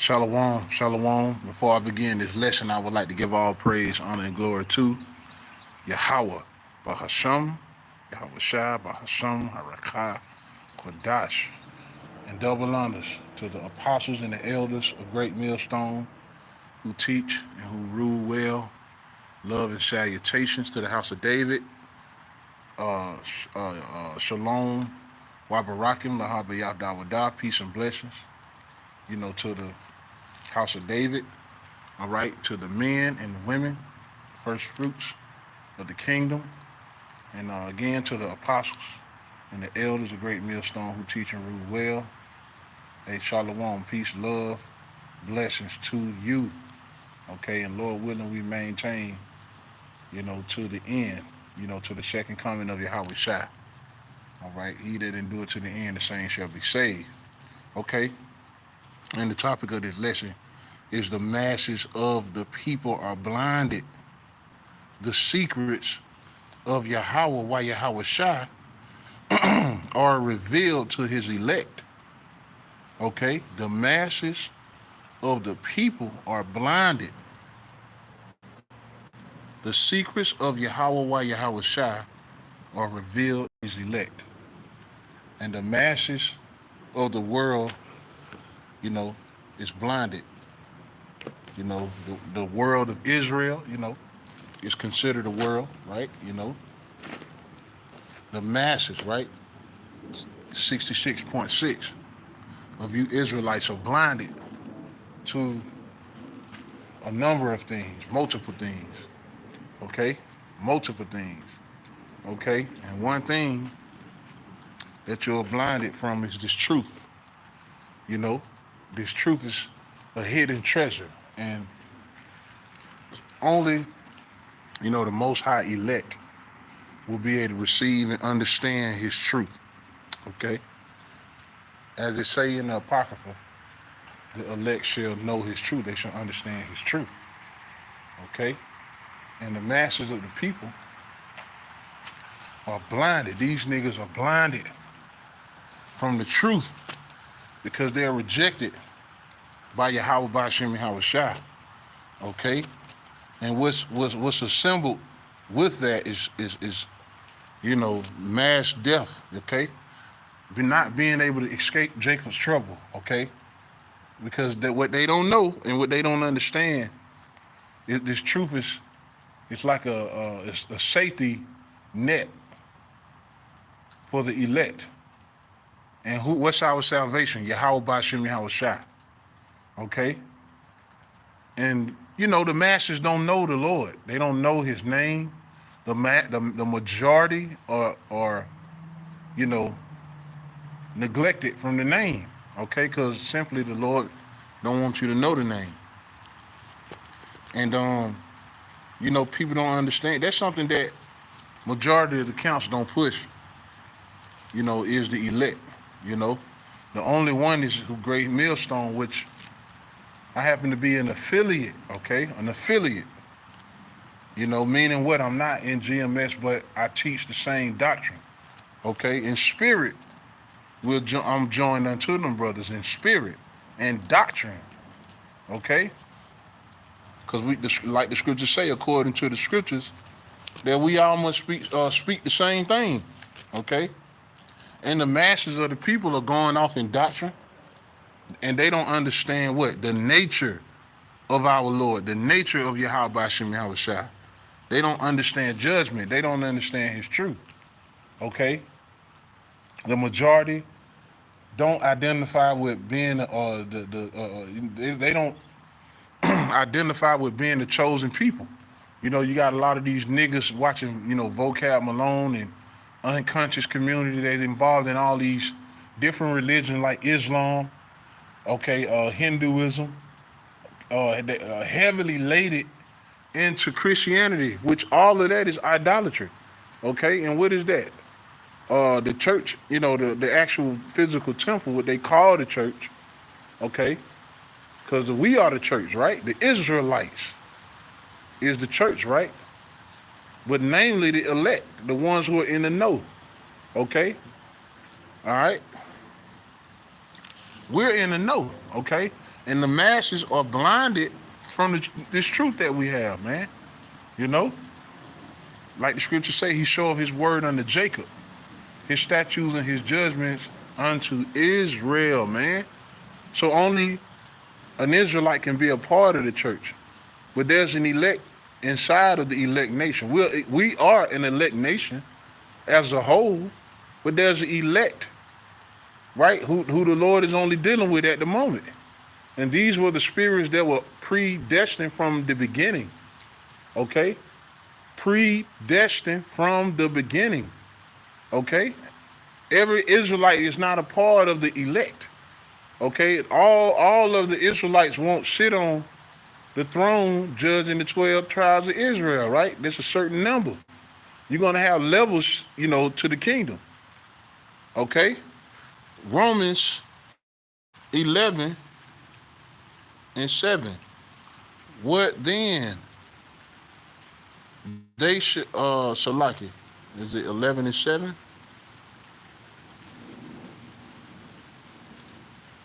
Shalom, shalom. Before I begin this lesson, I would like to give all praise, honor, and glory to Yahweh, Bahasham, Yahweh Shai, Bahasham, Harakah, Kodash, and double honors to the apostles and the elders of Great Millstone who teach and who rule well. Love and salutations to the house of David. Shalom, Wabarakim, Lahabayah Dawadah, peace and blessings. To the house of David. All right, to the men and the women, first fruits of the kingdom, and again to the apostles and the elders of Great Millstone who teach and rule well. Hey, shalom, peace, love, blessings to you. Okay, and Lord willing, we maintain, to the end, to the second coming of Yahweh Shai. All right, he that endure to the end, the same shall be saved. Okay, and the topic of this lesson is the masses of the people are blinded. The secrets of Yahweh, why Yahweh Shai, are revealed to his elect. Okay? The masses of the people are blinded. The secrets of Yahweh, why Yahweh Shai, are revealed to his elect. And the masses of the world, is blinded. The world of Israel, is considered a world, right? The masses, right? 66.6 of you Israelites are blinded to a number of things, multiple things, okay? Multiple things, okay? And one thing that you're blinded from is this truth. This truth is a hidden treasure, and only, the Most High elect will be able to receive and understand his truth, okay? As it say in the Apocrypha, the elect shall know his truth. They shall understand his truth, okay? And the masses of the people are blinded. These niggas are blinded from the truth because they're rejected by Yahweh Ba'ashem Yahweh Shai, okay? And what's assembled with that is mass death, okay? Not being able to escape Jacob's trouble, okay? Because what they don't know and what they don't understand, this truth it's like a safety net for the elect. And what's our salvation? Yahweh Ba'ashem Yahweh Shai, okay? And the masses don't know the Lord. They don't know his name. The majority are neglected from the name, okay? Because simply the Lord don't want you to know the name. And people don't understand. That's something that majority of the council don't push. Is the elect. The only one is who Great Millstone, which I happen to be an affiliate, okay? An affiliate. Meaning what? I'm not in GMS, but I teach the same doctrine, okay? In spirit, I'm joined unto them brothers in spirit and doctrine, okay? Because like the scriptures say, according to the scriptures, that we all must speak the same thing, okay? And the masses of the people are going off in doctrine, and they don't understand what? The nature of our Lord, the nature of Yahweh Ba'ashem Yahweh Shai. They don't understand judgment. They don't understand his truth, okay? The majority don't identify with being they don't identify with being the chosen people. You got a lot of these niggas watching, Vocab Malone and unconscious community that's involved in all these different religions like Islam, okay, Hinduism, heavily laid into Christianity, which all of that is idolatry, okay? And what is that? The church, the actual physical temple, what they call the church, okay? Because we are the church, right? The Israelites is the church, right? But namely the elect, the ones who are in the know, okay? All right? We're in the know, okay? And the masses are blinded from this truth that we have, man. You know, like the scriptures say, he showed his word unto Jacob, his statutes and his judgments unto Israel, man. So only an Israelite can be a part of the church. But there's an elect inside of the elect nation. We are an elect nation as a whole, but there's an elect, right, who the Lord is only dealing with at the moment. And these were the spirits that were predestined from the beginning, okay? Predestined from the beginning, okay? Every Israelite is not a part of the elect, okay? All of the Israelites won't sit on the throne judging the 12 tribes of Israel, right? There's a certain number. You're going to have levels, to the kingdom, okay? Romans 11:7. What then? They should, Salaki, is it 11:7?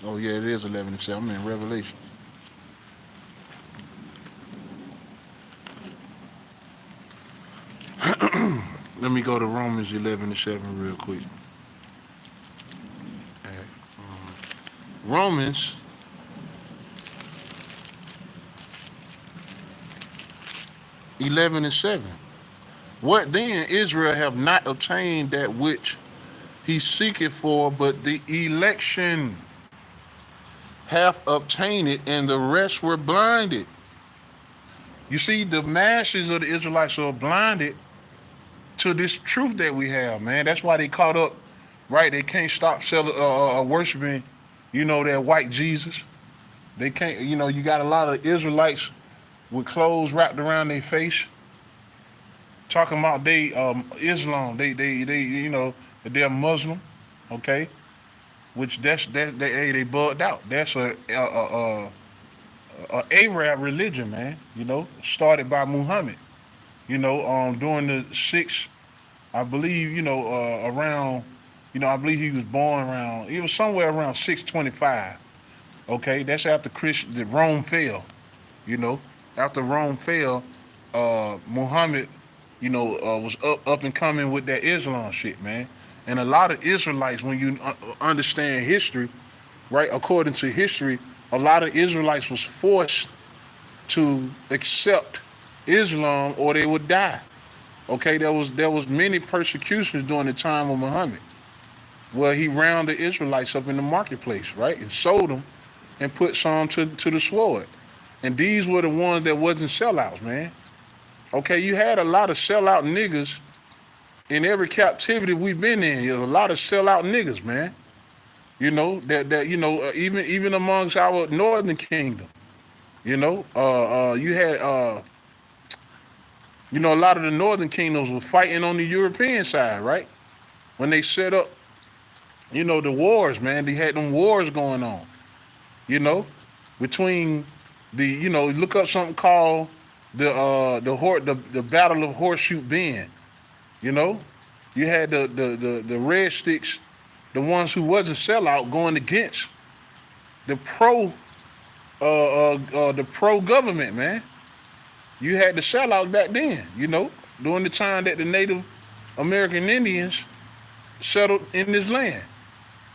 Oh yeah, it is 11:7. I'm in Revelation. Let me go to Romans 11:7 real quick. Romans 11:7. What then? Israel have not obtained that which he seeketh for, but the election hath obtained it, and the rest were blinded. You see, the masses of the Israelites are blinded to this truth that we have, man. That's why they caught up, right? They can't stop worshiping, that white Jesus. They can't, you got a lot of Israelites with clothes wrapped around their face, talking about they Islam. They they're Muslim, okay? Which they bugged out. That's a Arab religion, man. Started by Muhammad. During the sixth, I believe, around, I believe he was born around. It was somewhere around 625. Okay, that's after Rome fell. After Rome fell, Muhammad, was up and coming with that Islam shit, man. And a lot of Israelites, when you understand history, right? According to history, a lot of Israelites was forced to accept Islam or they would die. Okay, there was many persecutions during the time of Muhammad, where he rounded the Israelites up in the marketplace, right, and sold them, and put some to the sword. And these were the ones that wasn't sellouts, man. Okay, you had a lot of sellout niggas in every captivity we've been in. There's a lot of sellout niggas, man. Even amongst our northern kingdom, you had a lot of the northern kingdoms were fighting on the European side, right? When they set up, the wars, man. They had them wars going on, between the, look up something called the Battle of Horseshoe Bend. You had the red sticks, the ones who wasn't sellout, going against the pro government, man. You had the sellout back then, during the time that the Native American Indians settled in this land.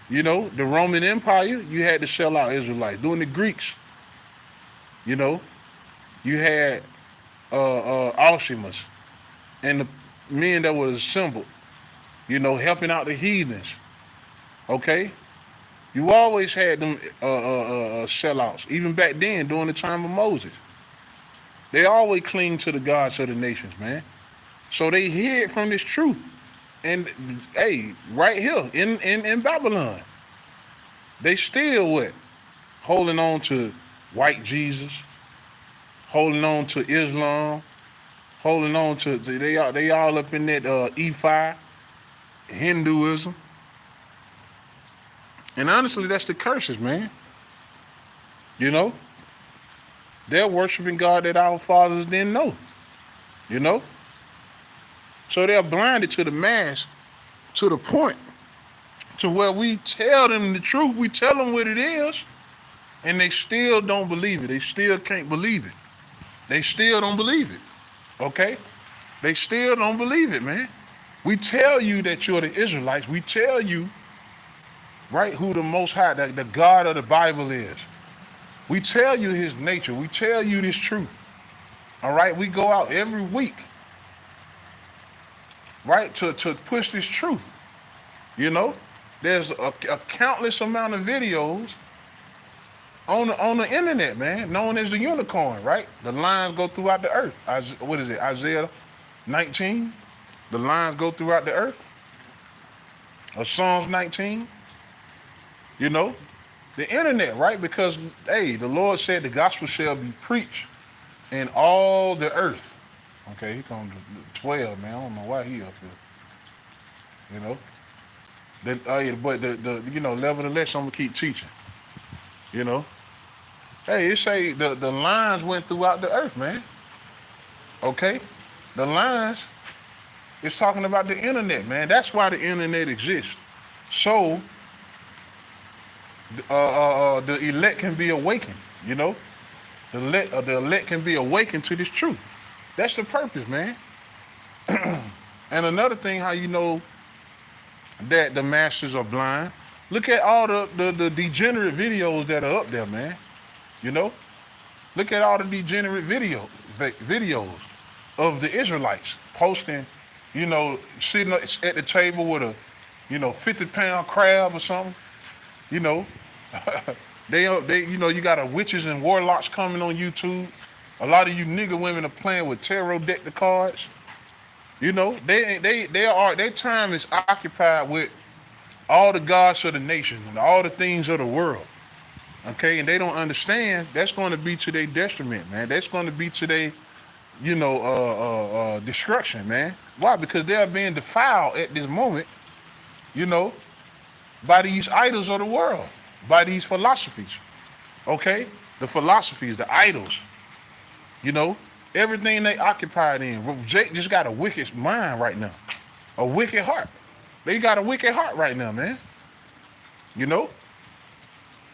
The Roman Empire, you had the sellout Israelites. During the Greeks, you had Alcimus and the men that were assembled, helping out the heathens. Okay? You always had them sellouts, even back then during the time of Moses. They always cling to the gods of the nations, man. So they hid from this truth. And hey, right here in Babylon, they still what? Holding on to white Jesus, holding on to Islam, holding on to they all up in that Ephi, Hinduism. And honestly, that's the curses, man. They're worshiping God that our fathers didn't know. So they're blinded to the mass, to the point to where we tell them the truth. We tell them what it is. And they still don't believe it. They still can't believe it. They still don't believe it. Okay? They still don't believe it, man. We tell you that you're the Israelites. We tell you, right, who the Most High, the God of the Bible is. We tell you his nature. We tell you this truth. All right? We go out every week, right, to push this truth. You know? There's a countless amount of videos on the internet, man, known as the unicorn, right? The lines go throughout the earth. What is it, Isaiah 19? The lines go throughout the earth. Or Psalms 19. You know? The internet, right? Because, hey, the Lord said the gospel shall be preached in all the earth. Okay, here comes the 12, man. I don't know why he up here. You know? But nevertheless, I'm gonna keep teaching. You know? Hey, it say the lines went throughout the earth, man. Okay? The lines is talking about the internet, man. That's why the internet exists. So the elect can be awakened, you know? The elect can be awakened to this truth. That's the purpose, man. And another thing, how you know that the masses are blind, look at all the degenerate videos that are up there, man. You know? Look at all the degenerate videos of the Israelites posting, you know, sitting at the table with a, 50-pound crab or something. You know, they you got witches and warlocks coming on YouTube. A lot of you nigga women are playing with tarot deck the cards. You know, their time is occupied with all the gods of the nation and all the things of the world. Okay, and they don't understand that's going to be to their detriment, man. That's going to be to their, destruction, man. Why? Because they are being defiled at this moment, by these idols of the world, by these philosophies. Okay, the philosophies, the idols. Everything they occupied in. Jake just got a wicked mind right now, a wicked heart. They got a wicked heart right now, man.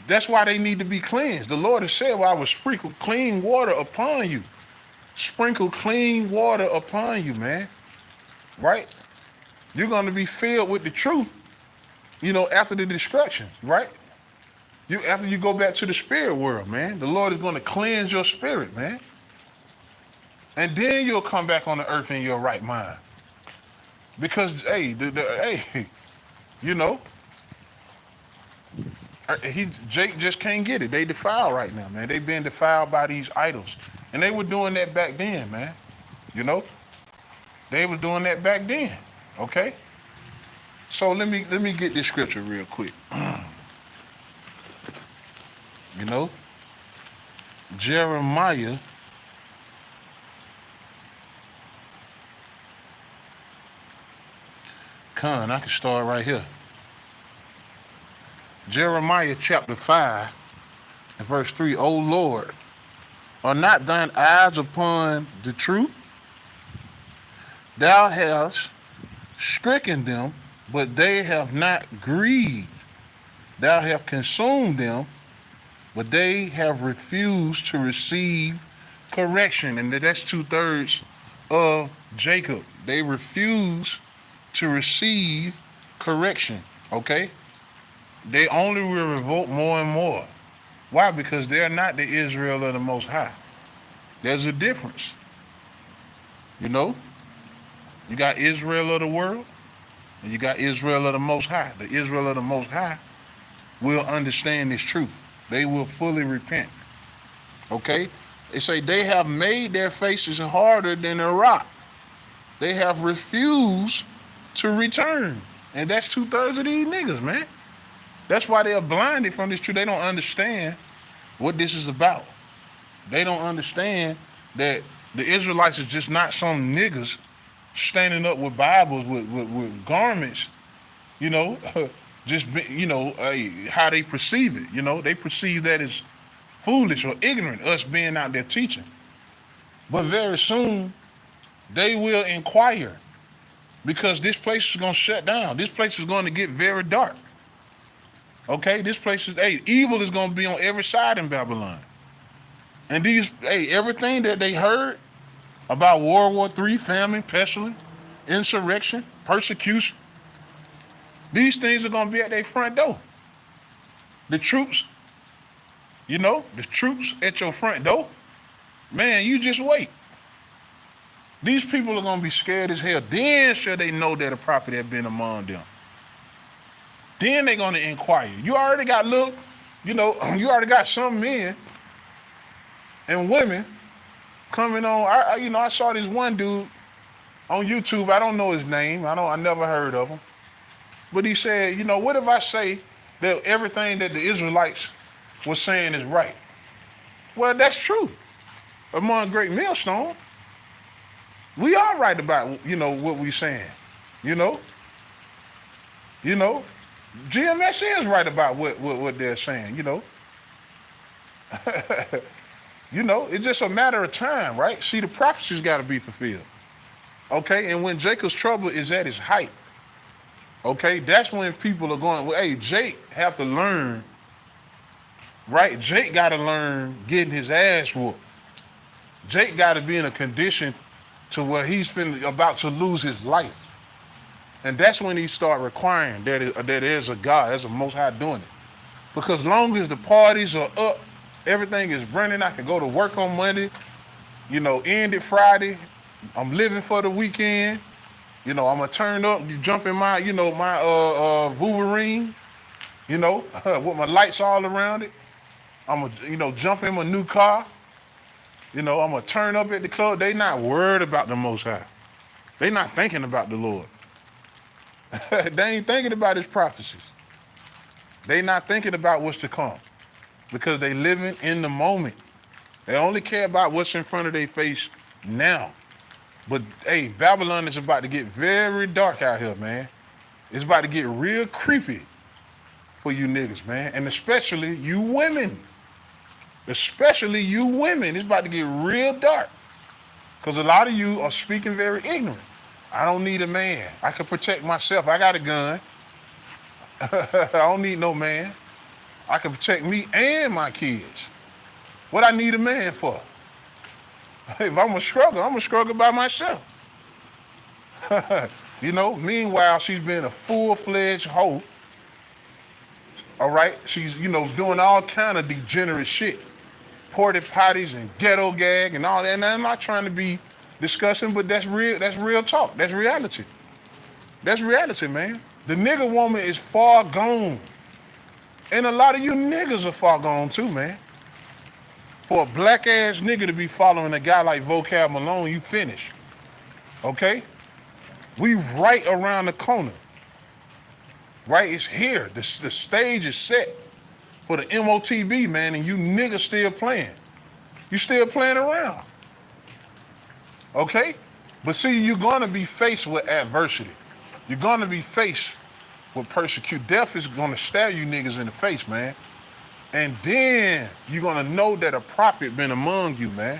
That's why they need to be cleansed. The Lord has said, well, I will sprinkle clean water upon you. Sprinkle clean water upon you, man. Right? You're going to be filled with the truth, after the destruction, right? After you go back to the spirit world, man, the Lord is going to cleanse your spirit, man. And then you'll come back on the earth in your right mind. Because, hey, Jake just can't get it. They defiled right now, man. They being defiled by these idols. And they were doing that back then, man. They were doing that back then. Okay? So let me get this scripture real quick. Jeremiah I can start right here. Jeremiah chapter 5 and verse 3. O Lord, are not thine eyes upon the truth? Thou hast stricken them, but they have not grieved. Thou hast consumed them, but they have refused to receive correction. And that's 2/3 of Jacob. They refuse to receive correction, okay? They only will revolt more and more. Why? Because they're not the Israel of the Most High. There's a difference. You got Israel of the world, and you got Israel of the Most High. The Israel of the Most High will understand this truth. They will fully repent. Okay? They say they have made their faces harder than a rock. They have refused to return. And that's 2/3 of these niggas, man. That's why they are blinded from this truth. They don't understand what this is about. They don't understand that the Israelites is just not some niggas standing up with Bibles, with garments, how they perceive it. They perceive that as foolish or ignorant, us being out there teaching. But very soon, they will inquire, because this place is going to shut down. This place is going to get very dark. Okay, this place is, hey, evil is gonna be on every side in Babylon. And these, hey, everything that they heard about World War III, famine, pestilence, insurrection, persecution, these things are gonna be at their front door. The troops, the troops at your front door, man, you just wait. These people are gonna be scared as hell. Then shall they know that a prophet had been among them. Then they're gonna inquire. You already got you already got some men and women coming on. I saw this one dude on YouTube. I don't know his name. I never heard of him. But he said, what if I say that everything that the Israelites were saying is right? Well, that's true. Among Great Millstone, we are right about, what we saying. GMS is right about what they're saying, it's just a matter of time, right? See, the prophecy's got to be fulfilled. Okay, and when Jacob's trouble is at its height, okay, that's when people are going, well, hey, Jake have to learn, right? Jake got to learn getting his ass whooped. Jake got to be in a condition to where he's about to lose his life. And that's when he start requiring that there's a God, there's a Most High doing it. Because long as the parties are up, everything is running, I can go to work on Monday, end it Friday, I'm living for the weekend, I'm gonna turn up, you jump in my, my Wolverine, with my lights all around it. I'm gonna, jump in my new car, I'm gonna turn up at the club. They not worried about the Most High. They not thinking about the Lord. They ain't thinking about his prophecies. They not thinking about what's to come because they living in the moment. They only care about what's in front of their face now. But hey, Babylon is about to get very dark out here, man. It's about to get real creepy for you niggas, man. And especially you women. Especially you women. It's about to get real dark. Because a lot of you are speaking very ignorant. I don't need a man. I can protect myself. I got a gun. I don't need no man. I can protect me and my kids. What I need a man for? If I'm gonna struggle by myself. Meanwhile, she's been a full-fledged hoe. All right? She's, doing all kind of degenerate shit. Porta potties and ghetto gag and all that. And I'm not trying to be discussing, but that's real talk. That's reality. That's reality, man. The nigga woman is far gone. And a lot of you niggas are far gone too, man. For a black ass nigga to be following a guy like Vocab Malone, you finished. Okay? We right around the corner. Right? It's here. The stage is set for the MOTB, man, and you niggas still playing. You still playing around. Okay? But see, you're gonna be faced with adversity. You're gonna be faced with persecution. Death is gonna stab you niggas in the face, man. And then you're gonna know that a prophet been among you, man.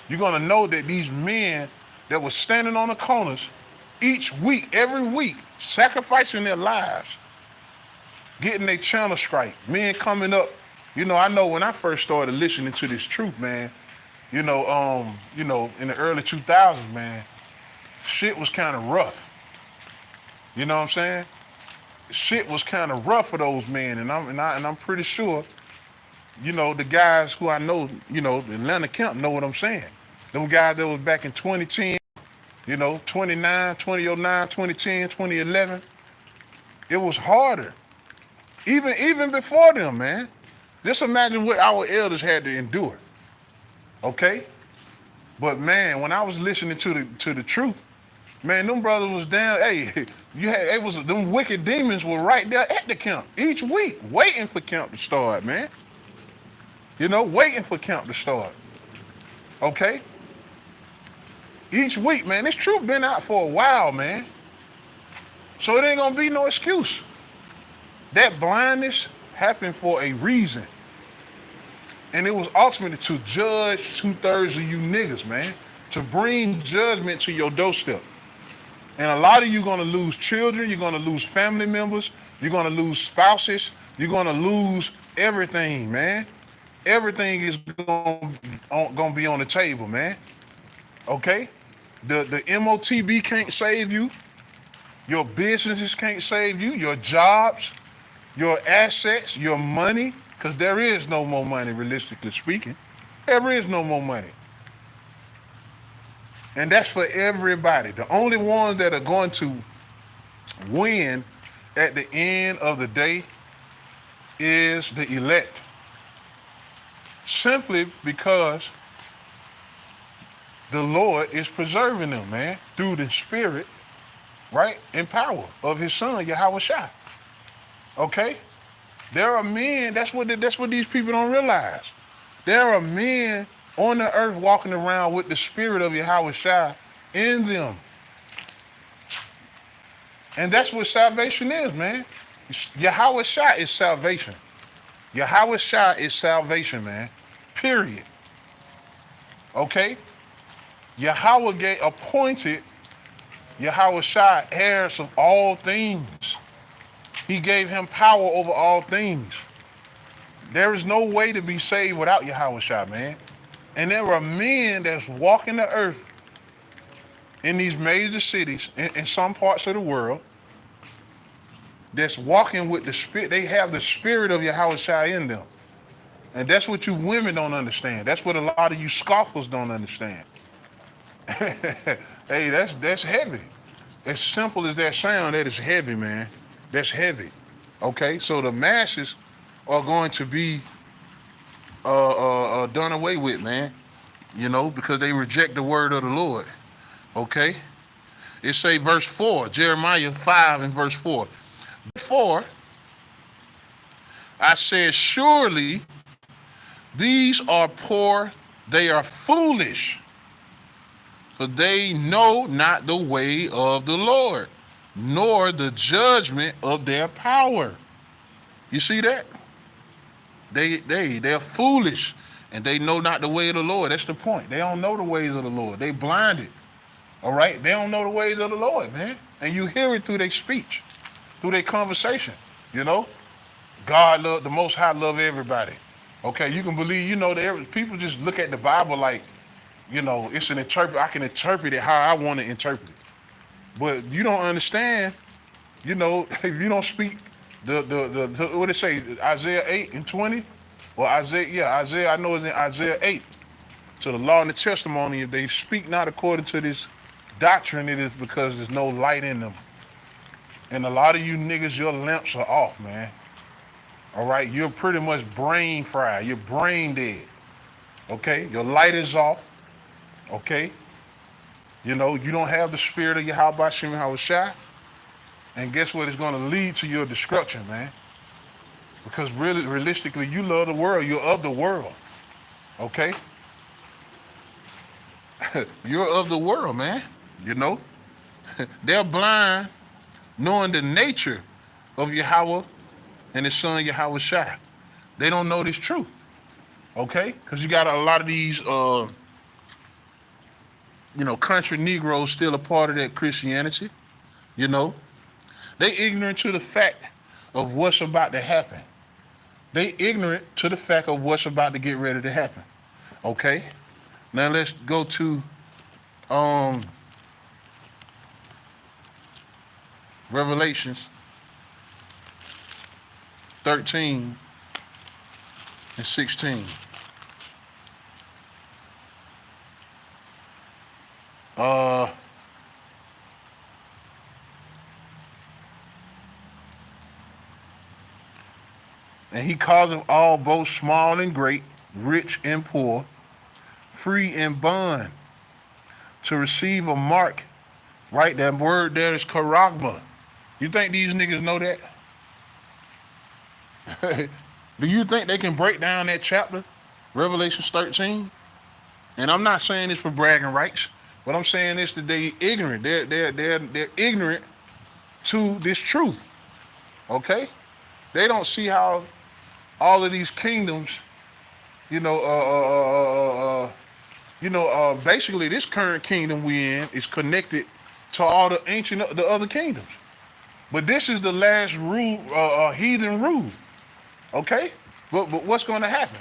You're gonna know that these men that were standing on the corners each week, every week, sacrificing their lives, getting their channel straight, men coming up. I know when I first started listening to this truth, man, in the early 2000s, man, shit was kind of rough. You know what I'm saying? Shit was kind of rough for those men, and I'm pretty sure, the guys who I know, the Atlanta camp know what I'm saying. Them guys that was back in 2010, 2009, 2010, 2011, it was harder. Even before them, man. Just imagine what our elders had to endure. Okay? But man, when I was listening to the truth, man, them brothers was down. Hey, them wicked demons were right there at the camp each week, waiting for camp to start, man. Waiting for camp to start. Okay? Each week, man, this truth been out for a while, man. So it ain't gonna be no excuse. That blindness happened for a reason. And it was ultimately to judge 2/3 of you niggas, man. To bring judgment to your doorstep. And a lot of you going to lose children. You're going to lose family members. You're going to lose spouses. You're going to lose everything, man. Everything is going to be on the table, man. Okay? The MOTB can't save you. Your businesses can't save you. Your jobs, your assets, your money, because there is no more money, realistically speaking. There is no more money. And that's for everybody. The only ones that are going to win at the end of the day is the elect. Simply because the Lord is preserving them, man, through the Spirit, right, and power of His Son, Yahweh Shai. Okay? There are men, that's what these people don't realize. There are men on the earth walking around with the Spirit of Yahweh Shai in them. And that's what salvation is, man. Yahweh Shai is salvation. Yahweh Shai is salvation, man. Period. Okay? Yahweh appointed Yahweh Shai heirs of all things. He gave him power over all things. There is no way to be saved without Yahweh Shai, man. And there are men that's walking the earth in these major cities, in some parts of the world, that's walking with the Spirit. They have the Spirit of Yahweh Shai in them. And that's what you women don't understand. That's what a lot of you scoffers don't understand. Hey, that's heavy. As simple as that sound, that is heavy, man. That's heavy. Okay, so the masses are going to be done away with, man. You know, because they reject the word of the Lord. Okay? It say verse 4, Jeremiah 5 and verse 4. Therefore, I said, surely these are poor, they are foolish, for they know not the way of the Lord, nor the judgment of their power. You see that? They're foolish, and they know not the way of the Lord. That's the point. They don't know the ways of the Lord. They blinded. All right? They don't know the ways of the Lord, man. And you hear it through their speech, through their conversation. You know? God love, the Most High love everybody. Okay, you can believe, you know, people just look at the Bible like, you know, it's an interpret. I can interpret it how I want to interpret it. But you don't understand, you know, if you don't speak the what it say, Isaiah 8 and 20? Well, Isaiah, I know it's in Isaiah 8. So the law and the testimony, if they speak not according to this doctrine, it is because there's no light in them. And a lot of you niggas, your lamps are off, man. All right, you're pretty much brain fried. You're brain dead. Okay, your light is off. Okay, you know, you don't have the Spirit of Yahweh Shem Yahweh Shai. And guess what? It's going to lead to your destruction, man. Because really, realistically, you love the world. You're of the world. Okay? You're of the world, man. You know? They're blind, knowing the nature of Yahweh and His Son Yahweh Shai. They don't know this truth. Okay? Because you got a lot of these, you know, country Negroes still a part of that Christianity. You know? They ignorant to the fact of what's about to happen. They ignorant to the fact of what's about to get ready to happen. Okay? Now let's go to Revelations 13 and 16. And He causeth all, both small and great, rich and poor, free and bond, to receive a mark. Right? That word there is charagma. You think these niggas know that? Do you think they can break down that chapter, Revelation 13? And I'm not saying this for bragging rights, but I'm saying this that they ignorant. They're ignorant to this truth. Okay? They don't see how all of these kingdoms, basically this current kingdom we in is connected to all the other kingdoms. But this is the last rule, heathen rule. Okay? But what's going to happen?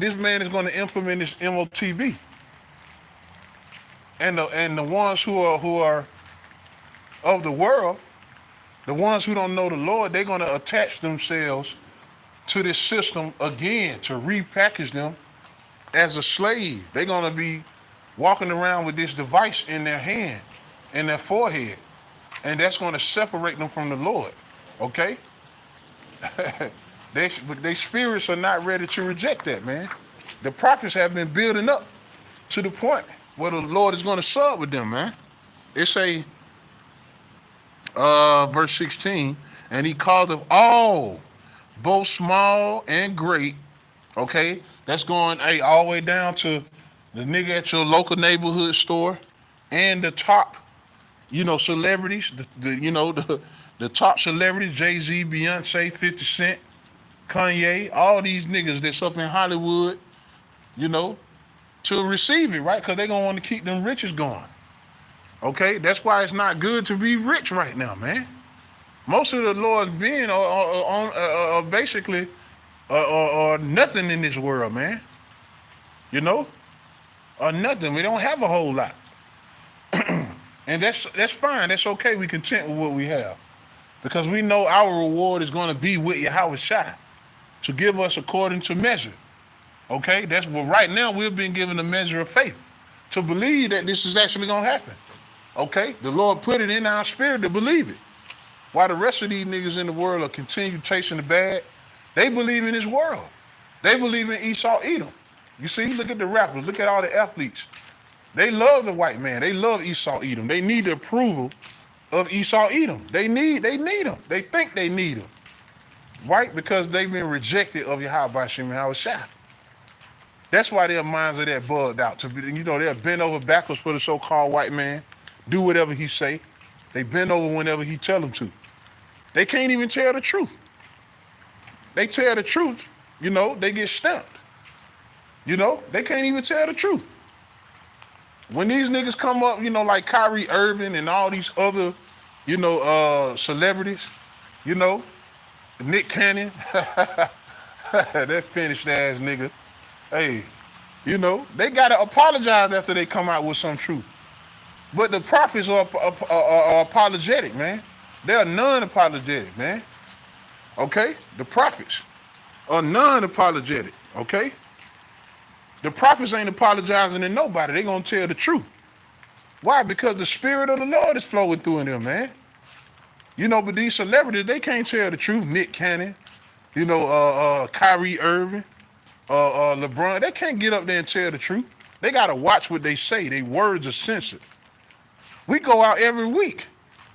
This man is going to implement this MOTB. And the ones who are of the world, the ones who don't know the Lord, they're going to attach themselves to this system again to repackage them as a slave. They're going to be walking around with this device in their hand, in their forehead, and that's going to separate them from the Lord. Okay? Their spirits are not ready to reject that, man. The prophets have been building up to the point where the Lord is going to sub with them, man. It say, verse 16, and he called of all, both small and great, okay? That's going, all the way down to the nigga at your local neighborhood store and the top, celebrities, the top celebrities, Jay-Z, Beyonce, 50 Cent, Kanye, all these niggas that's up in Hollywood, to receive it, right? Because they're going to want to keep them riches going. Okay? That's why it's not good to be rich right now, man. Most of the Lord's being are basically nothing in this world, man. Or nothing. We don't have a whole lot. And that's fine. That's okay. We content with what we have. Because we know our reward is going to be with Yahweh Shai to give us according to measure. Okay? That's what right now we've been given a measure of faith to believe that this is actually going to happen. Okay? The Lord put it in our spirit to believe it. While the rest of these niggas in the world are continue chasing the bag, they believe in this world. They believe in Esau Edom. You see, look at the rappers, look at all the athletes. They love the white man. They love Esau Edom. They need the approval of Esau Edom. They need them. They think they need them. Right? Because they've been rejected of Yahweh Hashem Yahweh Shai. That's why their minds are that bugged out. They're bent over backwards for the so-called white man. Do whatever he say. They bend over whenever he tell them to. They can't even tell the truth. They tell the truth, they get stumped. They can't even tell the truth. When these niggas come up, like Kyrie Irving and all these other, celebrities, Nick Cannon, that finished ass nigga. Hey, they gotta apologize after they come out with some truth. But the prophets are apologetic, man. They're non-apologetic, man. Okay? The prophets are non-apologetic, okay? The prophets ain't apologizing to nobody. They gonna tell the truth. Why? Because the spirit of the Lord is flowing through in them, man. But these celebrities, they can't tell the truth. Nick Cannon, Kyrie Irving, LeBron, they can't get up there and tell the truth. They gotta watch what they say. Their words are censored. We go out every week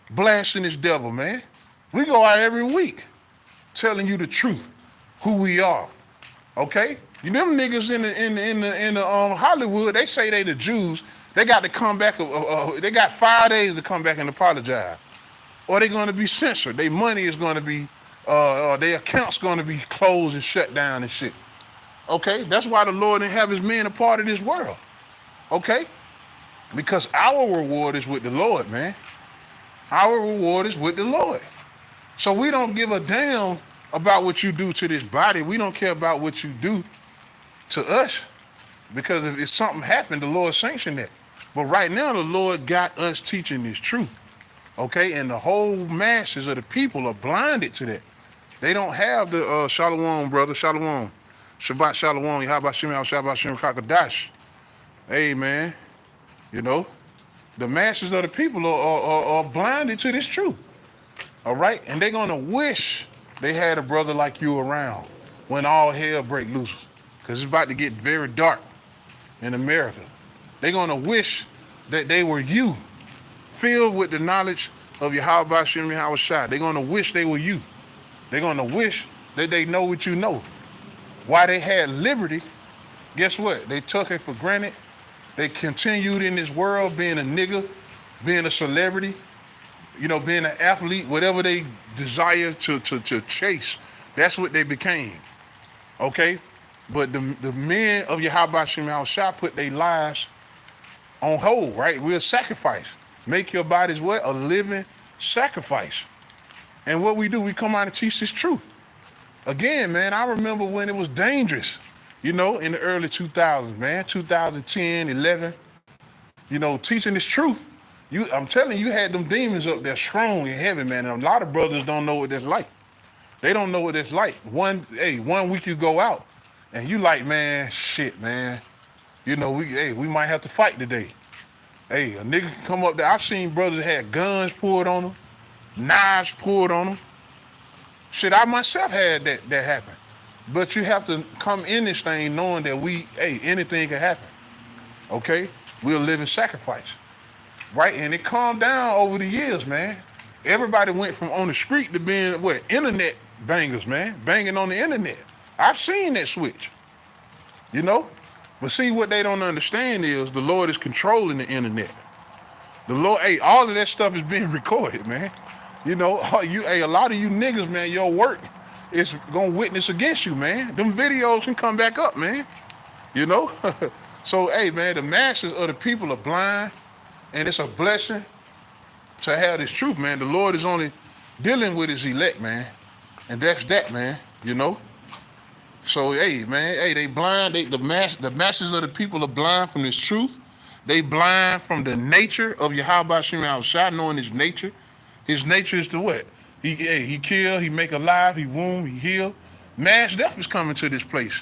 blasting this devil, man. We go out every week telling you the truth, who we are. Okay? Them niggas in the Hollywood, they say they the Jews. They got to come back. They got 5 days to come back and apologize, or they're going to be censored. Their money is going to be, their account's going to be closed and shut down and shit. Okay? That's why the Lord didn't have his men a part of this world. Okay? Because our reward is with the Lord, man. Our reward is with the Lord. So we don't give a damn about what you do to this body. We don't care about what you do to us. Because if something happened, the Lord sanctioned that. But right now, the Lord got us teaching this truth. Okay? And the whole masses of the people are blinded to that. They don't have the Shalom, brother. Shalom. Shabbat Shalom. Yahweh Shem Shabbat Shem Kakadash. Hey, man. The masses of the people are blinded to this truth. All right? And they're going to wish they had a brother like you around when all hell break loose. Because it's about to get very dark in America. They're going to wish that they were you, filled with the knowledge of Yahweh Hashem Yahweh Shai. They're going to wish they were you. They're going to wish that they know what you know. Why they had liberty, guess what? They took it for granted. They continued in this world being a nigga, being a celebrity, being an athlete, whatever they desire to chase. That's what they became. Okay? But the men of Yahweh Shem Shai put their lives on hold, right? We're sacrificed. Make your bodies what? A living sacrifice. And what we do, we come out and teach this truth. Again, man, I remember when it was dangerous, in the early 2000s, man, 2010, 11, teaching this truth. I'm telling you, you had them demons up there strong and heavy, man. And a lot of brothers don't know what that's like. They don't know what it's like. One week you go out and you like, man, shit, man. We might have to fight today. Hey, a nigga can come up there. I've seen brothers that had guns pulled on them, knives pulled on them. Shit, I myself had that happen. But you have to come in this thing knowing that anything can happen. Okay? We're a living sacrifice. Right? And it calmed down over the years, man. Everybody went from on the street to being, internet bangers, man. Banging on the internet. I've seen that switch. But see, what they don't understand is the Lord is controlling the internet. The Lord, all of that stuff is being recorded, man. A lot of you niggas, man, your work is gonna witness against you, man. Them videos can come back up, man. So, man, the masses of the people are blind, and it's a blessing to have this truth, man. The Lord is only dealing with his elect, man. And that's that, man, So, man, they blind. The masses of the people are blind from this truth. They blind from the nature of Yahweh Shem outside, knowing his nature. His nature is to what? He kill, he make alive, he wound, he heal. Mass death is coming to this place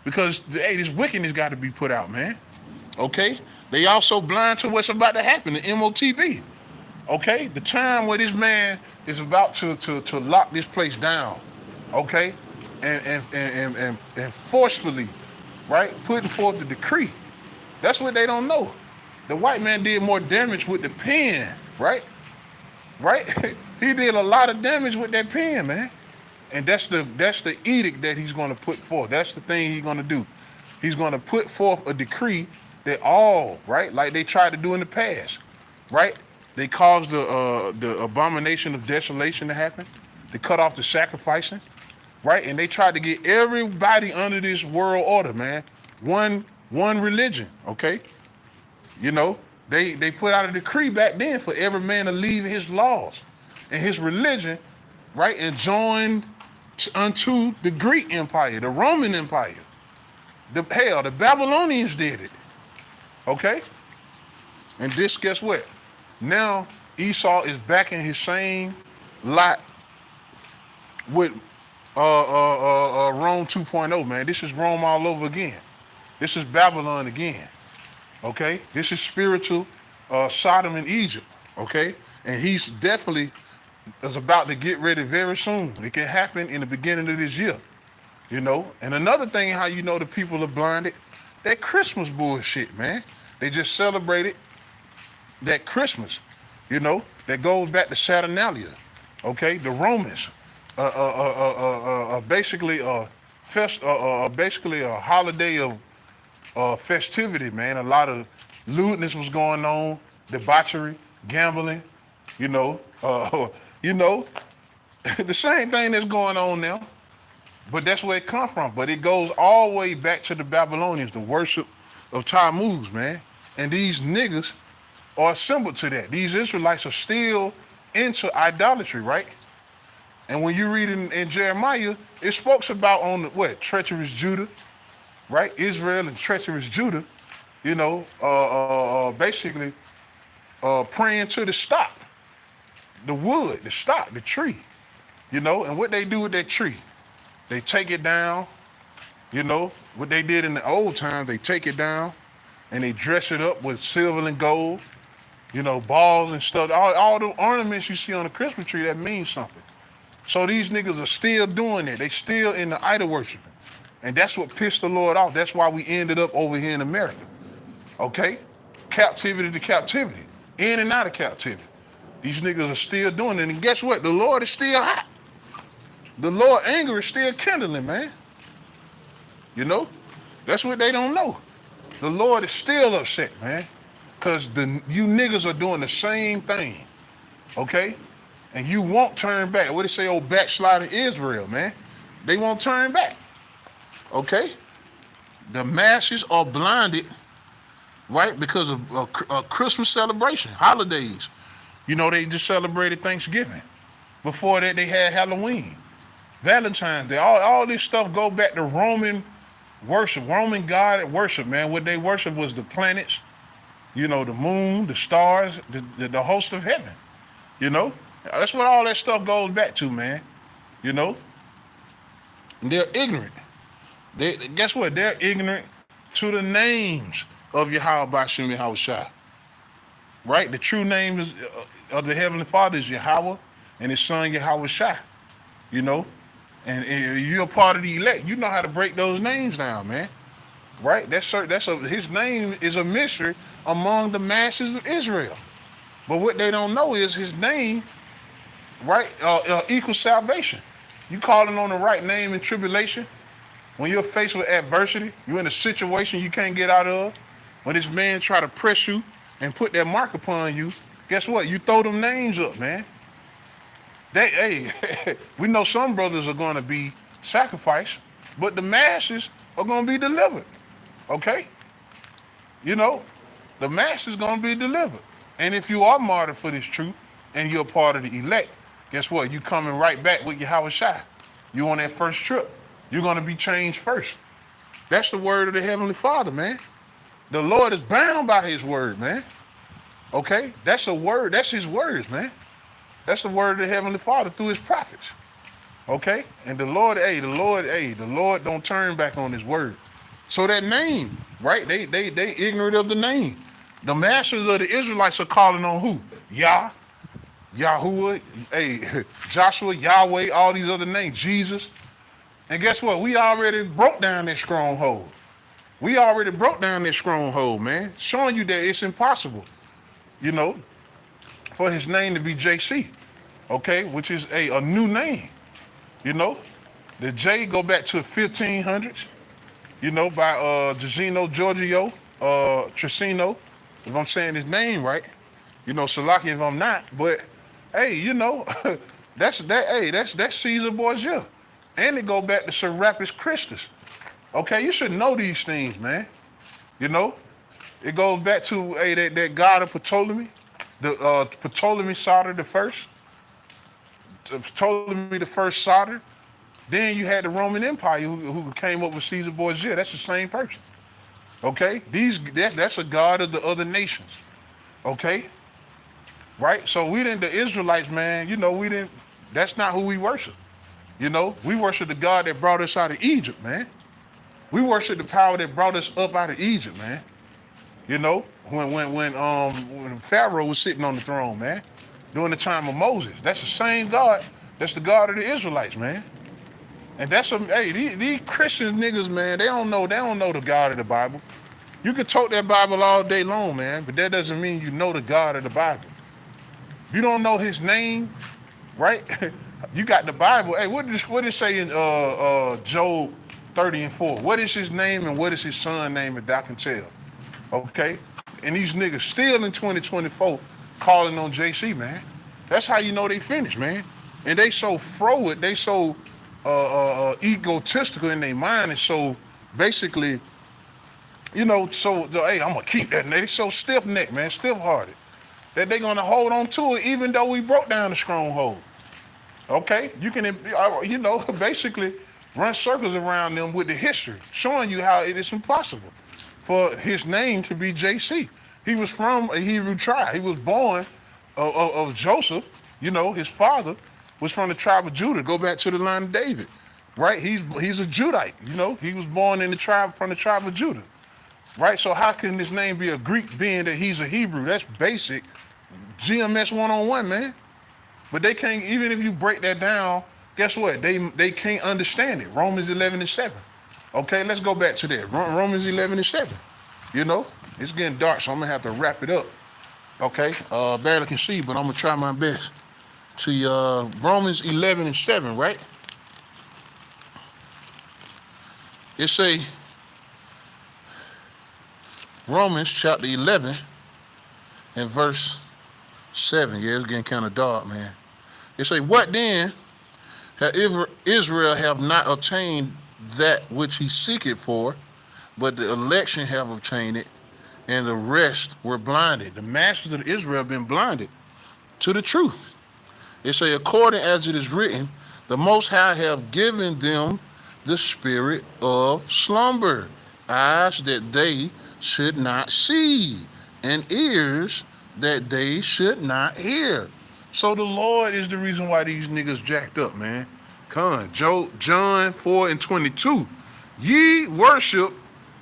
because this wickedness got to be put out, man. Okay? They also blind to what's about to happen, the MOTB. Okay? The time where this man is about to lock this place down. Okay? And forcefully, right, putting forth the decree. That's what they don't know. The white man did more damage with the pen, right? Right? He did a lot of damage with that pen, man. And that's the edict that he's going to put forth. That's the thing he's going to do. He's going to put forth a decree that all, right, like they tried to do in the past, right? They caused the abomination of desolation to happen. They cut off the sacrificing, right? And they tried to get everybody under this world order, man. One religion, okay? They put out a decree back then for every man to leave his laws and his religion, right, and join unto the Greek Empire, the Roman Empire. The Babylonians did it, okay? And this, guess what? Now Esau is back in his same lot with Rome 2.0, man. This is Rome all over again. This is Babylon again. Okay, this is spiritual Sodom and Egypt. Okay, and he's definitely is about to get ready very soon. It can happen in the beginning of this year. And another thing, how the people are blinded, that Christmas bullshit, man. They just celebrated that Christmas. That goes back to Saturnalia. Okay, the Romans, basically a holiday of festivity, man. A lot of lewdness was going on, debauchery, gambling, the same thing that's going on now. But that's where it come from. But it goes all the way back to the Babylonians, the worship of Tammuz, man. And these niggas are assembled to that. These Israelites are still into idolatry, right? And when you read in Jeremiah, it speaks about treacherous Judah, right? Israel and treacherous Judah, basically praying to the stock, the wood, the stock, the tree, and what they do with that tree, they take it down, what they did in the old times, they take it down and they dress it up with silver and gold, balls and stuff, all the ornaments you see on the Christmas tree, that means something. So these niggas are still doing it. They still in the idol worshiping. And that's what pissed the Lord off. That's why we ended up over here in America. Okay? Captivity to captivity. In and out of captivity. These niggas are still doing it. And guess what? The Lord is still hot. The Lord's anger is still kindling, man. That's what they don't know. The Lord is still upset, man. Because you niggas are doing the same thing. Okay? And you won't turn back. What they say, old backsliding Israel, man. They won't turn back. Okay? The masses are blinded right? Because of a Christmas celebration, holidays. You know, they just celebrated Thanksgiving. Before that, they had Halloween, Valentine's Day. All this stuff go back to Roman worship, Roman God worship, man. What they worship was the planets, you know, the moon, the stars, the host of heaven. You know, that's what all that stuff goes back to, man. You know, and they're ignorant. They guess what? They're ignorant to the names of Yahweh Bashim Yahweh Shai. Right? The true name is of the Heavenly Father is Yahweh and His Son Yahweh Shai. You know, and you're a part of the elect. You know how to break those names down, man. Right? His name is a mystery among the masses of Israel. But what they don't know is his name, right, equals salvation. You calling on the right name in tribulation, when you're faced with adversity, you're in a situation you can't get out of, when this man try to press you and put that mark upon you, guess what? You throw them names up, man. We know some brothers are going to be sacrificed, but the masses are going to be delivered, okay? You know, the masses going to be delivered. And if you are martyred for this truth and you're a part of the elect, guess what? You coming right back with Yahweh Shai. You on that first trip. You're going to be changed first. That's the word of the Heavenly Father, man. The Lord is bound by His word, man. Okay? That's a word. That's His words, man. That's the word of the Heavenly Father through His prophets. Okay? And the Lord don't turn back on His word. So that name, right? They ignorant of the name. The masters of the Israelites are calling on who? Yah, Yahuwah, Joshua, Yahweh, all these other names, Jesus. And guess what? We already broke down that stronghold. We already broke down that stronghold, man. Showing you that it's impossible, you know, for his name to be JC, okay? Which is a new name, you know? The J go back to the 1500s, you know, by Giorgio Giorgio Trissino, if I'm saying his name right. You know, Salaki if I'm not, but hey, you know, that's Caesar Borgia. And it go back to Serapis Christus. Okay, you should know these things, man. You know? It goes back to that god of Ptolemy, the Ptolemy Soter the first. Ptolemy the first Soter. Then you had the Roman Empire who came up with Caesar Borgia. That's the same person. Okay? That's a god of the other nations. Okay? Right? So the Israelites, man, you know, that's not who we worship. You know, we worship the God that brought us out of Egypt, man. We worship the power that brought us up out of Egypt, man. You know, when Pharaoh was sitting on the throne, man, during the time of Moses. That's the same God. That's the God of the Israelites, man. And these Christian niggas, man, they don't know the God of the Bible. You can talk that Bible all day long, man, but that doesn't mean you know the God of the Bible. If you don't know his name, right? You got the Bible. Hey, what did it say in Job 30:4? What is his name and what is his son's name, if thou can tell? Okay? And these niggas still in 2024 calling on JC, man. That's how you know they finished, man. And they so froward, they so egotistical in their mind, and so basically, you know, hey, I'm gonna keep that. They so stiff-necked, man, stiff-hearted, that they gonna hold on to it even though we broke down the stronghold. Okay, you can, you know, basically run circles around them with the history, showing you how it is impossible for his name to be JC. He was from a Hebrew tribe. He was born of Joseph. You know, his father was from the tribe of Judah. Go back to the line of David, right? He's a Judite. You know, he was born from the tribe of Judah, right? So how can his name be a Greek being that he's a Hebrew? That's basic GMS 101, man. But they can't, even if you break that down, guess what? They can't understand it. Romans 11:7. Okay, let's go back to that. Romans 11:7. You know, it's getting dark, so I'm gonna have to wrap it up. Okay, barely can see, but I'm gonna try my best. To Romans 11:7, right? It say Romans chapter 11 and verse 7. Yeah, it's getting kind of dark, man. It say, what then have Israel have not obtained that which he seeketh for, but the election have obtained it, and the rest were blinded. The masses of Israel have been blinded to the truth. It say, according as it is written, the Most High have given them the spirit of slumber, eyes that they should not see, and ears that they should not hear. So the Lord is the reason why these niggas jacked up, man. John 4:22. Ye worship,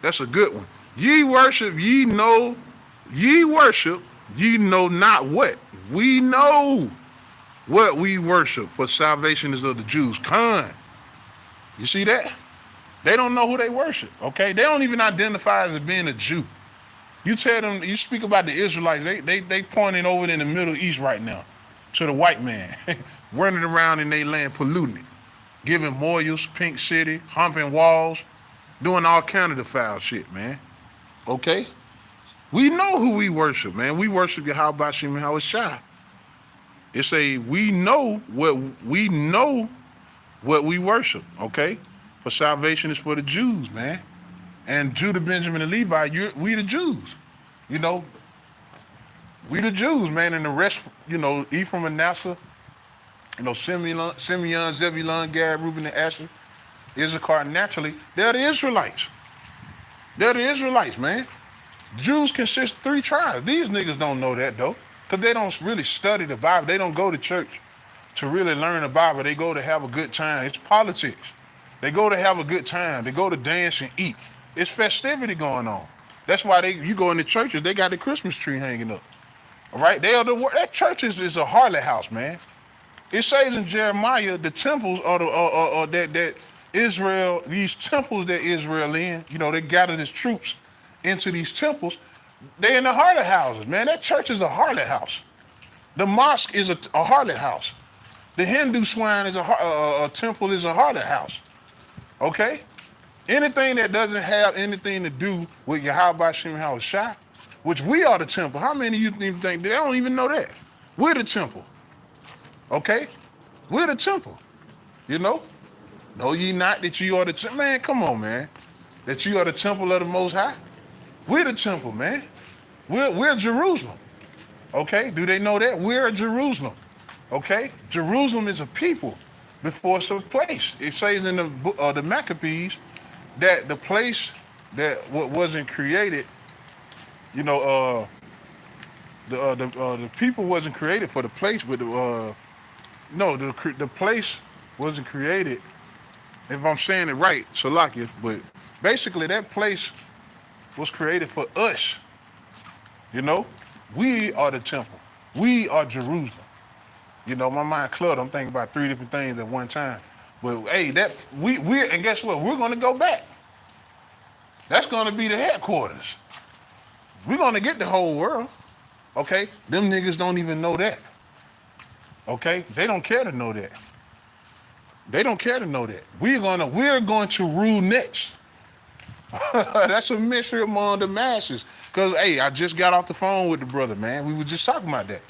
that's a good one. Ye worship, ye know not what. We know what we worship, for salvation is of the Jews. You see that? They don't know who they worship, okay? They don't even identify as being a Jew. You tell them, you speak about the Israelites, they pointing over in the Middle East right now to the white man, running around in their land polluting it, giving memorials, pink city, humping walls, doing all kind of the foul shit, man. Okay? We know who we worship, man. We worship Yahweh Bashim Yahweh Shai. It say we know what we worship, okay? For salvation is for the Jews, man. And Judah, Benjamin, and Levi, we the Jews. You know, we the Jews, man, and the rest, you know, Ephraim, Manasseh, you know, Simeon, Zebulun, Gad, Reuben, and Asher, Issachar, naturally, they're the Israelites. They're the Israelites, man. Jews consist of 3 tribes. These niggas don't know that, though, because they don't really study the Bible. They don't go to church to really learn the Bible. They go to have a good time. It's politics. They go to have a good time. They go to dance and eat. It's festivity going on. That's why you go in the churches, they got the Christmas tree hanging up. All right? That church is a harlot house, man. It says in Jeremiah, the temples are that Israel, these temples that Israel in, you know, they gathered his troops into these temples. They in the harlot houses, man. That church is a harlot house. The mosque is a harlot house. The Hindu shrine is a temple is a harlot house. Okay? Anything that doesn't have anything to do with Yahweh Shem Yahweh Shai, which we are the temple. How many of you even think they don't even know that? We're the temple. Okay? We're the temple. You know? Know ye not that you are the temple? Man, come on, man. That you are the temple of the Most High? We're the temple, man. We're Jerusalem. Okay? Do they know that? We're Jerusalem. Okay? Jerusalem is a people before it's a place. It says in the Maccabees that the place that wasn't created, you know, the people wasn't created for the place, but the place wasn't created, if I'm saying it right, Salakia, but basically that place was created for us. You know, we are the temple. We are Jerusalem. You know, my mind cluttered. I'm thinking about 3 different things at one time. But hey, and guess what? We're gonna go back. That's gonna be the headquarters. We're gonna get the whole world. Okay? Them niggas don't even know that. Okay? They don't care to know that. They don't care to know that. We're going to rule next. That's a mystery among the masses. Cause hey, I just got off the phone with the brother, man. We were just talking about that.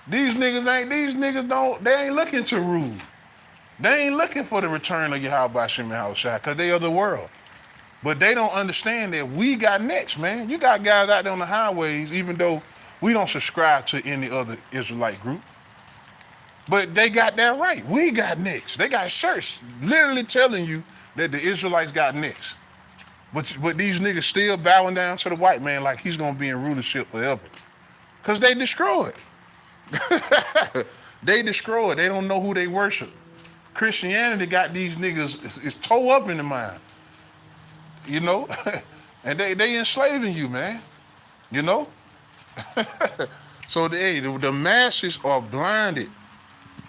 These niggas ain't looking to rule. They ain't looking for the return of Yahweh Shem Yahweh Shai, because they are the world. But they don't understand that we got next, man. You got guys out there on the highways, even though we don't subscribe to any other Israelite group. But they got that right. We got next. They got shirts literally telling you that the Israelites got next. But these niggas still bowing down to the white man like he's gonna be in rulership forever. Because they destroyed. They destroyed. They don't know who they worship. Christianity got these niggas is toe up in the mind. You know? And they enslaving you, man. You know? So the masses are blinded.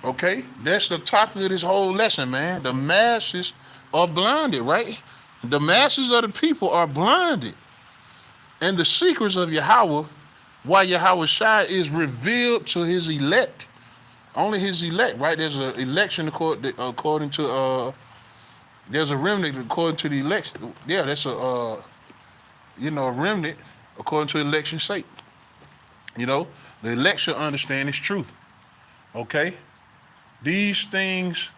Okay? That's the topic of this whole lesson, man. The masses are blinded, right? The masses of the people are blinded. And the secrets of Yahweh, why Yahweh Shai is revealed to his elect. Only his elect, right? There's an election according to, there's a remnant according to the election. Yeah, that's a remnant according to election's sake. You know, the elect shall understand its truth. Okay? These things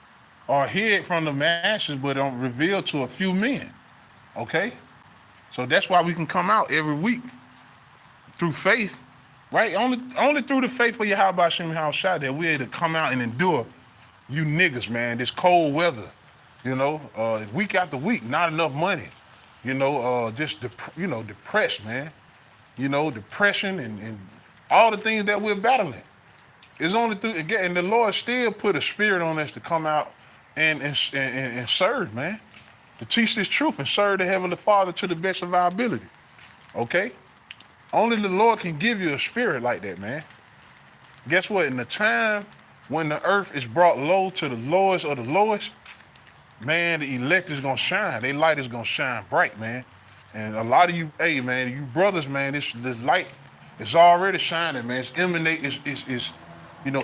are hid from the masses, but are revealed to a few men. Okay? So that's why we can come out every week through faith, right? Only through the faith of Yahweh Shem Shah that we're able to come out and endure you niggas, man, this cold weather, week after week, not enough money, depressed, man, depression and all the things that we're battling. It's only through, and the Lord still put a spirit on us to come out and serve, man, to teach this truth and serve the Heavenly Father to the best of our ability, okay? Only the Lord can give you a spirit like that, man. Guess what? In the time when the earth is brought low to the lowest of the lowest, man, the elect is gonna shine. Their light is gonna shine bright, man. And a lot of you, hey, man, you brothers, man, this light is already shining, man. It's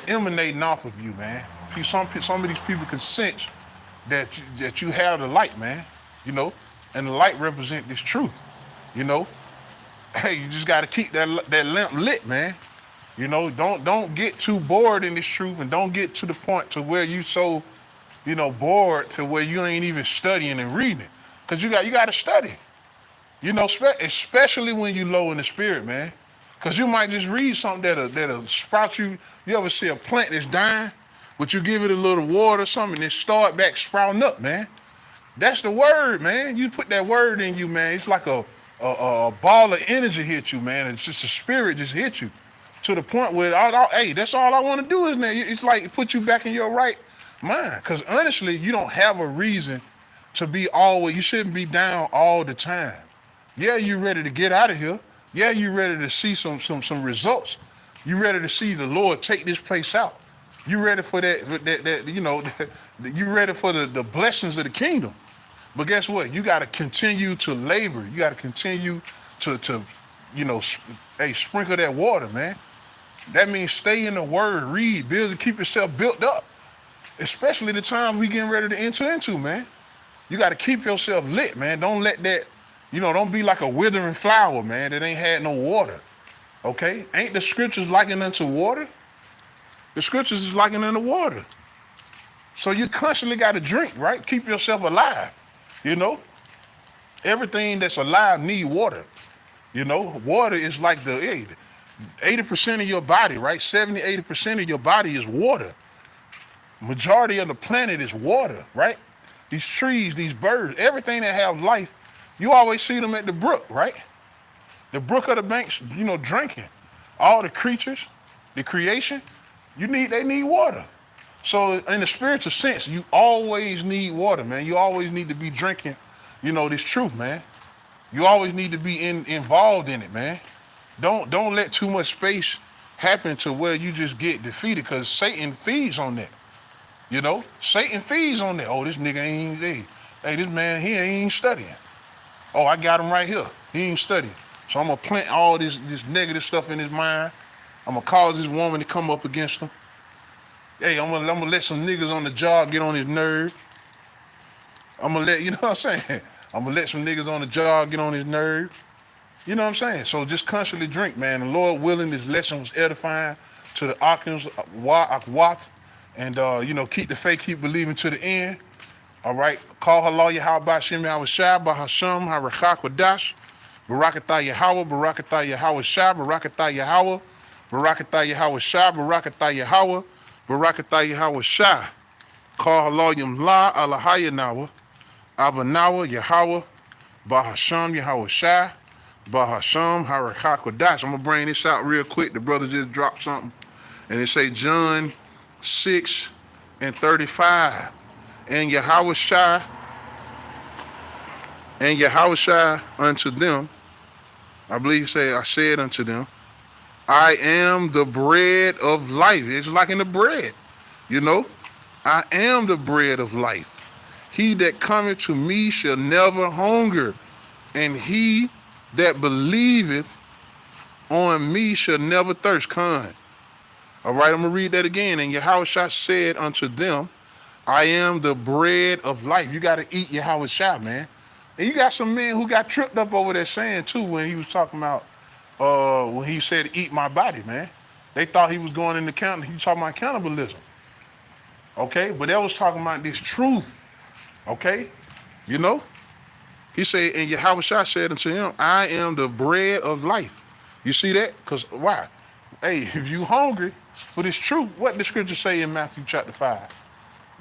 emanating off of you, man. Some of these people can sense that you have the light, man. And the light represents this truth. Hey, you just got to keep that lamp lit, man. Don't get too bored in this truth, and don't get to the point to where you so, bored to where you ain't even studying and reading it. Cause you got to study. Especially when you low in the spirit, man. Cause you might just read something that'll sprout you. You ever see a plant that's dying, but you give it a little water or something, and it start back sprouting up, man. That's the word, man. You put that word in you, man. It's like a ball of energy hit you, man. It's just a spirit just hit you to the point where, hey, that's all I want to do is, man. It's like it put you back in your right mind. Because honestly, you don't have a reason to be always, you shouldn't be down all the time. Yeah, you ready to get out of here. Yeah, you ready to see some results. You ready to see the Lord take this place out. You ready for that you ready for the blessings of the kingdom. But guess what? You got to continue to labor. You got to continue to sprinkle that water, man. That means stay in the word, read, build, and keep yourself built up. Especially the times we getting ready to enter into, man. You got to keep yourself lit, man. Don't let that, don't be like a withering flower, man, that ain't had no water. Okay? Ain't the scriptures likened unto water? The scriptures is likened unto water. So you constantly got to drink, right? Keep yourself alive. Everything that's alive need water. Water is like the 80% of your body, right? 70, 80% of your body is water. Majority of the planet is water, right? These trees, these birds, everything that have life, you always see them at the brook, right? The brook of the banks, drinking. All the creatures, the creation, they need water. So in the spiritual sense, you always need water, man. You always need to be drinking, this truth, man. You always need to be involved in it, man. Don't let too much space happen to where you just get defeated, because Satan feeds on that. Satan feeds on that. Oh, this nigga ain't there. Hey, this man, he ain't studying. Oh, I got him right here. He ain't studying. So I'm going to plant all this negative stuff in his mind. I'm going to cause this woman to come up against him. Hey, I'm gonna let some niggas on the job get on his nerve. I'm gonna let, what I'm saying? I'm gonna let some niggas on the job get on his nerve. You know what I'm saying? So just constantly drink, man. The Lord willing, this lesson was edifying to the Akins, Akwat, and keep the faith, keep believing to the end. All right. Call halal Yahweh Shem Yahweh Shah, Bahasham, Harakak Wadash, Barakatah Yahweh, Barakatah Yahweh Shah, Barakatah Yahweh, Barakatah Yahweh Shah, Barakatah Yahweh. Barakatah Yahweh Shah, Call halal Yamla, Alahaya Nawa, Abanawa Yahweh, Bahasham Yahweh Shah, Bahasham Harakak Wadash. I'm gonna bring this out real quick. The brother just dropped something, and it say John 6:35. And Yahweh Shah unto them, I believe I said unto them, I am the bread of life. It's like in the bread, I am the bread of life. He that cometh to me shall never hunger, and he that believeth on me shall never thirst. Con. All right, I'm going to read that again. And Yahushua said unto them, I am the bread of life. You got to eat Yahushua, man. And you got some men who got tripped up over that saying, too, when he was talking about, when he said, eat my body, man. They thought he was going into he was talking about cannibalism. Okay? But that was talking about this truth. Okay? He said, and Yahushua said unto him, I am the bread of life. You see that? Because why? Hey, if you hungry for this truth, what the scripture say in Matthew chapter 5?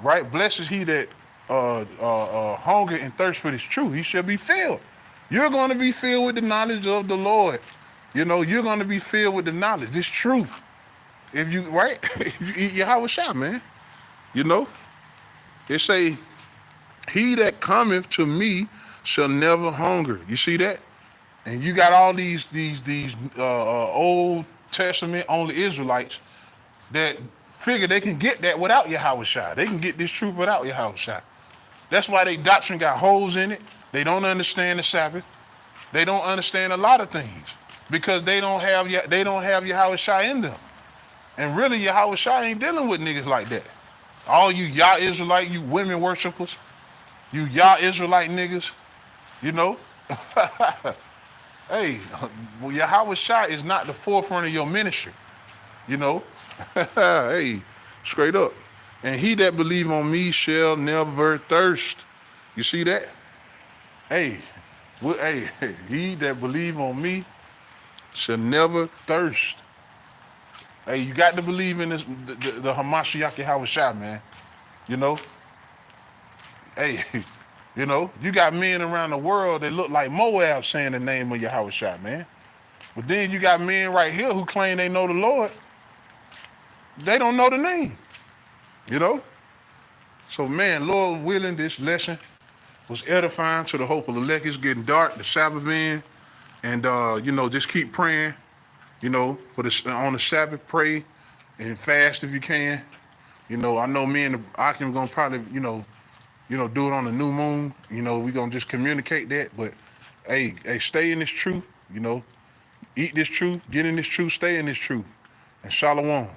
Right? Blessed is he that hunger and thirst for this truth. He shall be filled. You're going to be filled with the knowledge of the Lord. You know, you're going to be filled with the knowledge, this truth. If you, right? If you eat Yahweh Shah, man. You know? It say, he that cometh to me shall never hunger. You see that? And you got all these Old Testament only Israelites that figure they can get that without Yahweh Shai. They can get this truth without Yahweh Shai. That's why their doctrine got holes in it. They don't understand the Sabbath. They don't understand a lot of things because they don't have Yahweh Shai in them. And really, Yahweh Shai ain't dealing with niggas like that. All you Yah Israelite, you women worshipers, you Yah Israelite niggas, you know. Hey, well, Yahweh Shai is not the forefront of your ministry, you know. Hey, straight up. And he that believe on me shall never thirst. You see that? Hey, he that believe on me shall never thirst. Hey, you got to believe in this, the Hamashiach Yahweh Shai, man. You know? Hey, you know, you got men around the world that look like Moab saying the name of Yahweh Shai, man. But then you got men right here who claim they know the Lord. They don't know the name, you know? So, man, Lord willing, this lesson was edifying to the hopeful elect. It's getting dark, the Sabbath in, and, you know, just keep praying, you know, on the Sabbath, pray and fast if you can. You know, I know me and the Akim gonna probably, you know, do it on the new moon. You know, we gonna just communicate that. But hey, stay in this truth. You know, eat this truth, get in this truth, stay in this truth, and shalom.